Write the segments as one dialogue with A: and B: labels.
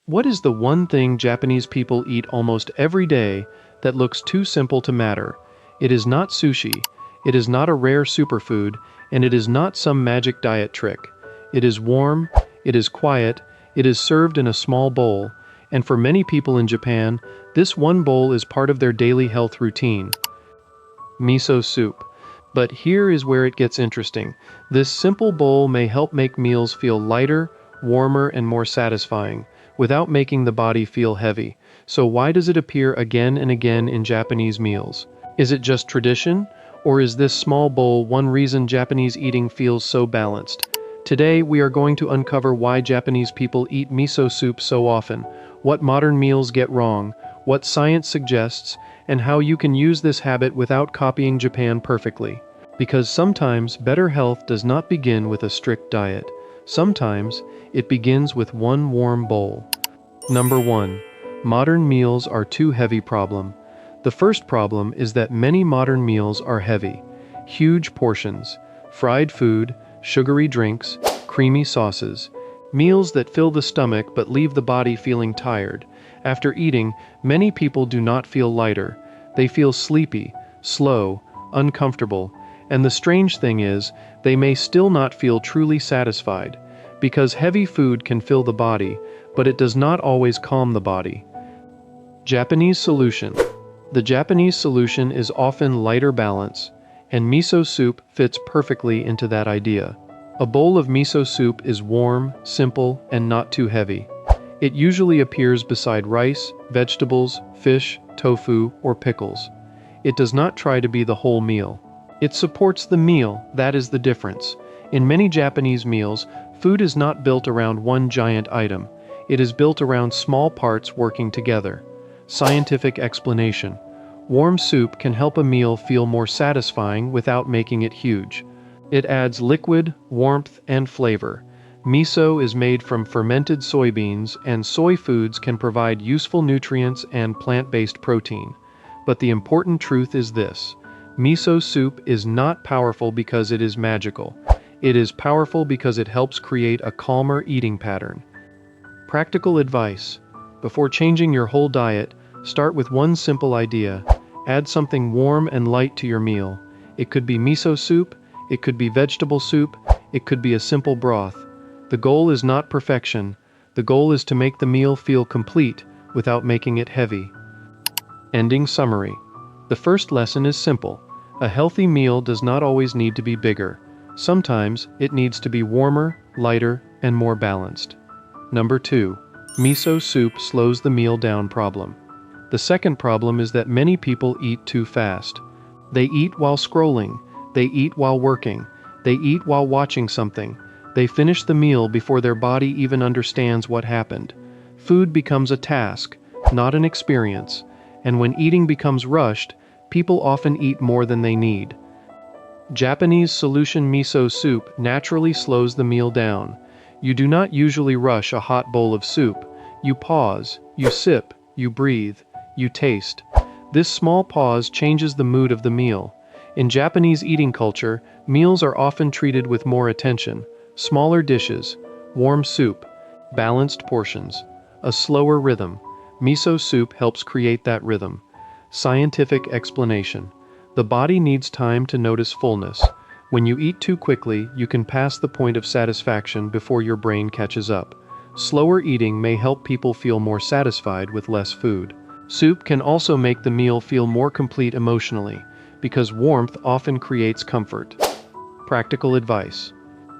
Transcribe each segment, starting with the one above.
A: What is the one thing Japanese people eat almost every day that looks too simple to matter? It is not sushi, it is not a rare superfood, and it is not some magic diet trick. It is warm, it is quiet, it is served in a small bowl, and for many people in Japan, this one bowl is part of their daily health routine. Miso soup. But here is where it gets interesting. This simple bowl may help make meals feel lighter, warmer, and more satisfying, without making the body feel heavy. So why does it appear again and again in Japanese meals? Is it just tradition? Or is this small bowl one reason Japanese eating feels so balanced? Today, we are going to uncover why Japanese people eat miso soup so often, what modern meals get wrong, what science suggests, and how you can use this habit without copying Japan perfectly. Because sometimes better health does not begin with a strict diet. Sometimes it begins with one warm bowl. Number 1. Modern meals are too heavy problem. The first problem is that many modern meals are heavy. Huge portions, fried food, sugary drinks, creamy sauces. Meals that fill the stomach but leave the body feeling tired. After eating, many people do not feel lighter. They feel sleepy, slow, uncomfortable, and the strange thing is, they may still not feel truly satisfied, because heavy food can fill the body, but it does not always calm the body. Japanese solution. The Japanese solution is often lighter balance, and miso soup fits perfectly into that idea. A bowl of miso soup is warm, simple, and not too heavy. It usually appears beside rice, vegetables, fish, tofu, or pickles. It does not try to be the whole meal. It supports the meal, that is the difference. In many Japanese meals, food is not built around one giant item. It is built around small parts working together. Scientific explanation. Warm soup can help a meal feel more satisfying without making it huge. It adds liquid, warmth, and flavor. Miso is made from fermented soybeans, and soy foods can provide useful nutrients and plant-based protein. But the important truth is this. Miso soup is not powerful because it is magical. It is powerful because it helps create a calmer eating pattern. Practical advice. Before changing your whole diet, start with one simple idea. Add something warm and light to your meal. It could be miso soup, it could be vegetable soup, it could be a simple broth. The goal is not perfection. The goal is to make the meal feel complete without making it heavy. Ending summary. The first lesson is simple. A healthy meal does not always need to be bigger. Sometimes it needs to be warmer, lighter, and more balanced. Number 2. Miso soup slows the meal down problem. The second problem is that many people eat too fast. They eat while scrolling. They eat while working. They eat while watching something. They finish the meal before their body even understands what happened. Food becomes a task, not an experience. And when eating becomes rushed, people often eat more than they need. Japanese solution miso soup naturally slows the meal down. You do not usually rush a hot bowl of soup. You pause, you sip, you breathe, you taste. This small pause changes the mood of the meal. In Japanese eating culture, meals are often treated with more attention. Smaller dishes, warm soup, balanced portions, a slower rhythm. Miso soup helps create that rhythm. Scientific explanation. The body needs time to notice fullness. When you eat too quickly, you can pass the point of satisfaction before your brain catches up. Slower eating may help people feel more satisfied with less food. Soup can also make the meal feel more complete emotionally, because warmth often creates comfort. Practical advice.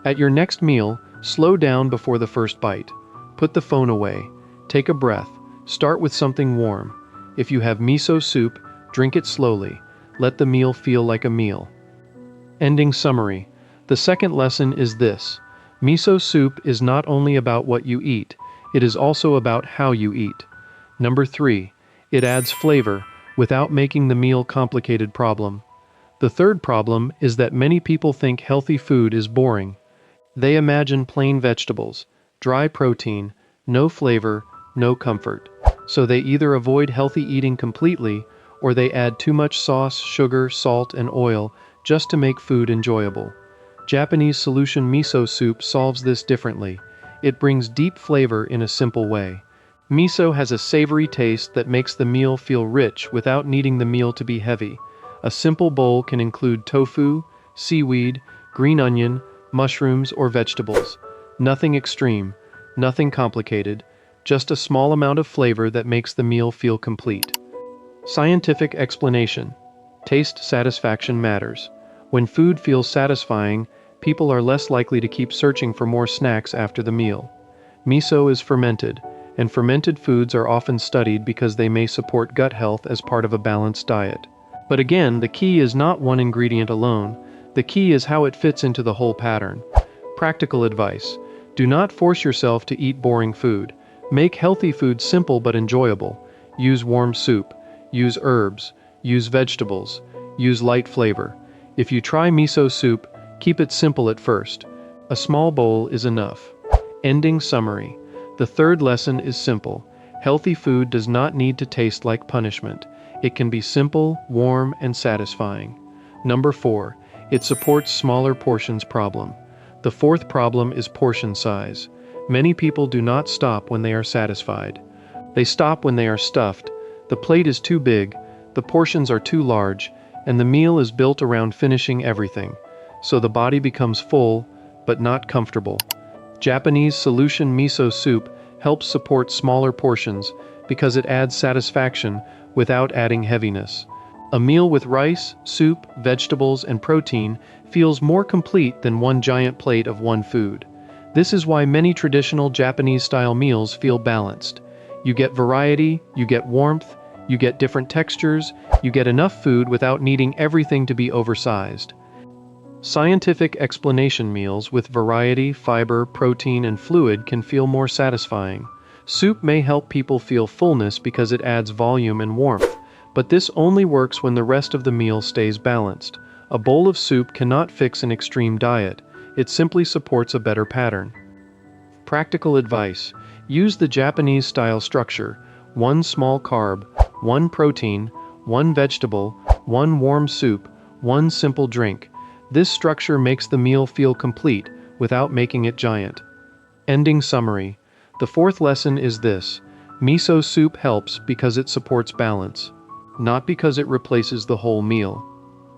A: At your next meal, slow down before the first bite. Put the phone away. Take a breath. Start with something warm. If you have miso soup, drink it slowly. Let the meal feel like a meal. Ending summary. The second lesson is this. Miso soup is not only about what you eat, it is also about how you eat. Number 3. It adds flavor without making the meal complicated problem. The third problem is that many people think healthy food is boring. They imagine plain vegetables, dry protein, no flavor, no comfort. So they either avoid healthy eating completely, or they add too much sauce, sugar, salt, and oil just to make food enjoyable. Japanese solution miso soup solves this differently. It brings deep flavor in a simple way. Miso has a savory taste that makes the meal feel rich without needing the meal to be heavy. A simple bowl can include tofu, seaweed, green onion, mushrooms, or vegetables. Nothing extreme, nothing complicated, just a small amount of flavor that makes the meal feel complete. Scientific explanation. Taste satisfaction matters. When food feels satisfying, people are less likely to keep searching for more snacks after the meal. Miso is fermented, and fermented foods are often studied because they may support gut health as part of a balanced diet. But again, the key is not one ingredient alone. The key is how it fits into the whole pattern. Practical advice. Do not force yourself to eat boring food. Make healthy food simple but enjoyable. Use warm soup. Use herbs. Use vegetables. Use light flavor. If you try miso soup, keep it simple at first. A small bowl is enough. Ending summary. The third lesson is simple. Healthy food does not need to taste like punishment. It can be simple, warm, and satisfying. Number 4. It supports smaller portions problem. The fourth problem is portion size. Many people do not stop when they are satisfied. They stop when they are stuffed. The plate is too big, the portions are too large, and the meal is built around finishing everything. So the body becomes full, but not comfortable. Japanese solution miso soup helps support smaller portions because it adds satisfaction without adding heaviness. A meal with rice, soup, vegetables, and protein feels more complete than one giant plate of one food. This is why many traditional Japanese-style meals feel balanced. You get variety, you get warmth, you get different textures, you get enough food without needing everything to be oversized. Scientific explanation meals with variety, fiber, protein, and fluid can feel more satisfying. Soup may help people feel fullness because it adds volume and warmth, but this only works when the rest of the meal stays balanced. A bowl of soup cannot fix an extreme diet. It simply supports a better pattern. Practical advice. Use the Japanese-style structure: 1 small carb, 1 protein, 1 vegetable, 1 warm soup, 1 simple drink. This structure makes the meal feel complete without making it giant. Ending summary. The fourth lesson is this: miso soup helps because it supports balance, not because it replaces the whole meal.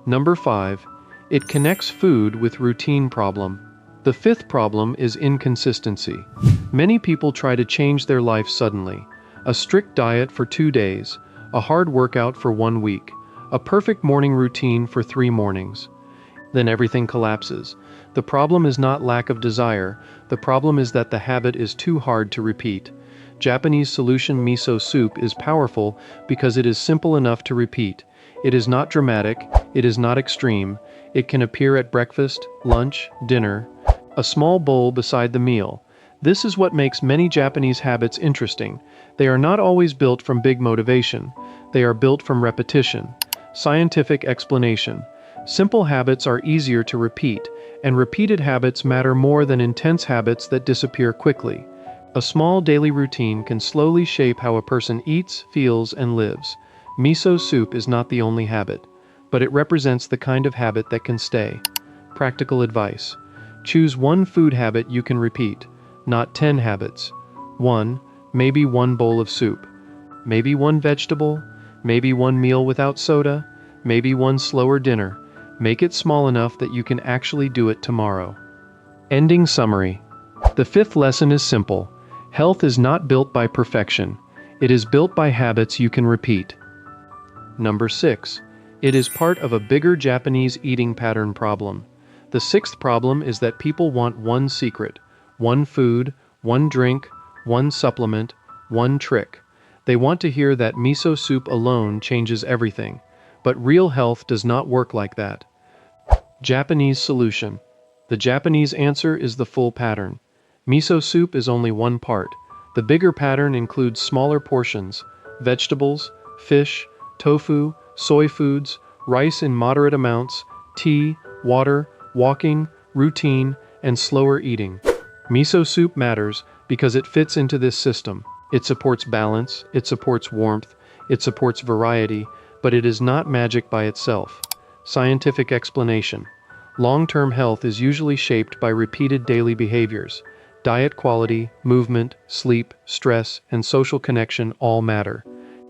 A: Number 5. It connects food with routine problem. The fifth problem is inconsistency. Many people try to change their life suddenly. A strict diet for 2 days, a hard workout for 1 week, a perfect morning routine for 3 mornings. Then everything collapses. The problem is not lack of desire, the problem is that the habit is too hard to repeat. Japanese solution miso soup is powerful because it is simple enough to repeat. It is not dramatic, it is not extreme, it can appear at breakfast, lunch, dinner, a small bowl beside the meal. This is what makes many Japanese habits interesting. They are not always built from big motivation, they are built from repetition. Scientific explanation. Simple habits are easier to repeat, and repeated habits matter more than intense habits that disappear quickly. A small daily routine can slowly shape how a person eats, feels, and lives. Miso soup is not the only habit, but it represents the kind of habit that can stay. Practical advice. Choose 1 food habit you can repeat, not 10 habits. 1. Maybe 1 bowl of soup. Maybe 1 vegetable. Maybe 1 meal without soda. Maybe 1 slower dinner. Make it small enough that you can actually do it tomorrow. Ending summary. The fifth lesson is simple. Health is not built by perfection. It is built by habits you can repeat. Number 6. It is part of a bigger Japanese eating pattern problem. The 6th problem is that people want 1 secret, 1 food, 1 drink, 1 supplement, 1 trick. They want to hear that miso soup alone changes everything. But real health does not work like that. Japanese solution. The Japanese answer is the full pattern. Miso soup is only 1 part. The bigger pattern includes smaller portions, vegetables, fish, tofu, soy foods, rice in moderate amounts, tea, water, walking, routine, and slower eating. Miso soup matters because it fits into this system. It supports balance, it supports warmth, it supports variety, but it is not magic by itself. Scientific explanation. Long-term health is usually shaped by repeated daily behaviors. Diet quality, movement, sleep, stress, and social connection all matter.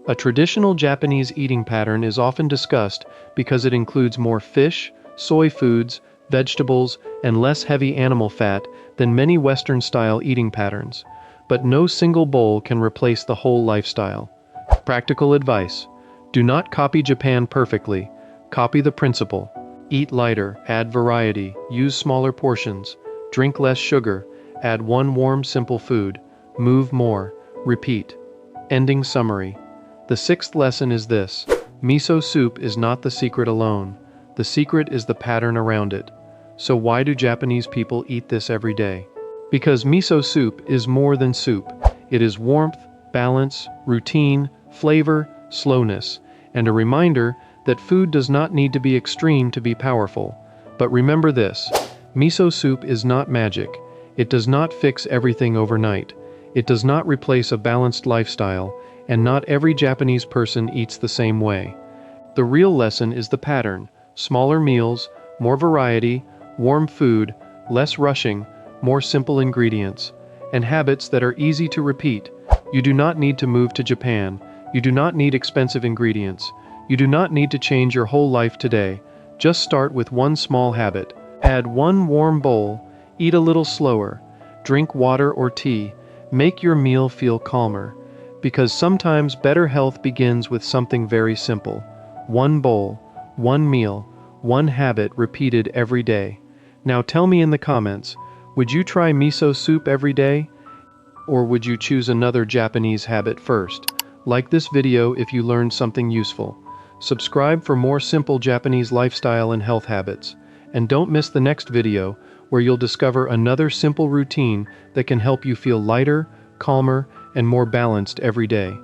A: A traditional Japanese eating pattern is often discussed because it includes more fish, soy foods, vegetables, and less heavy animal fat than many Western-style eating patterns. But no single bowl can replace the whole lifestyle. Practical advice: do not copy Japan perfectly. Copy the principle. Eat lighter, add variety, use smaller portions, drink less sugar, add one warm simple food, move more, repeat. Ending summary. The sixth lesson is this: miso soup is not the secret alone. The secret is the pattern around it. So why do Japanese people eat this every day? Because miso soup is more than soup. It is warmth, balance, routine, flavor, slowness, and a reminder that food does not need to be extreme to be powerful. But remember this: miso soup is not magic. It does not fix everything overnight. It does not replace a balanced lifestyle, and not every Japanese person eats the same way. The real lesson is the pattern: smaller meals, more variety, warm food, less rushing, more simple ingredients, and habits that are easy to repeat. You do not need to move to Japan. You do not need expensive ingredients. You do not need to change your whole life today. Just start with one small habit. Add one warm bowl, eat a little slower, drink water or tea, make your meal feel calmer. Because sometimes better health begins with something very simple. One bowl, one meal, one habit repeated every day. Now tell me in the comments, would you try miso soup every day? Or would you choose another Japanese habit first? Like this video if you learned something useful. Subscribe for more simple Japanese lifestyle and health habits. And don't miss the next video, where you'll discover another simple routine that can help you feel lighter, calmer, and more balanced every day.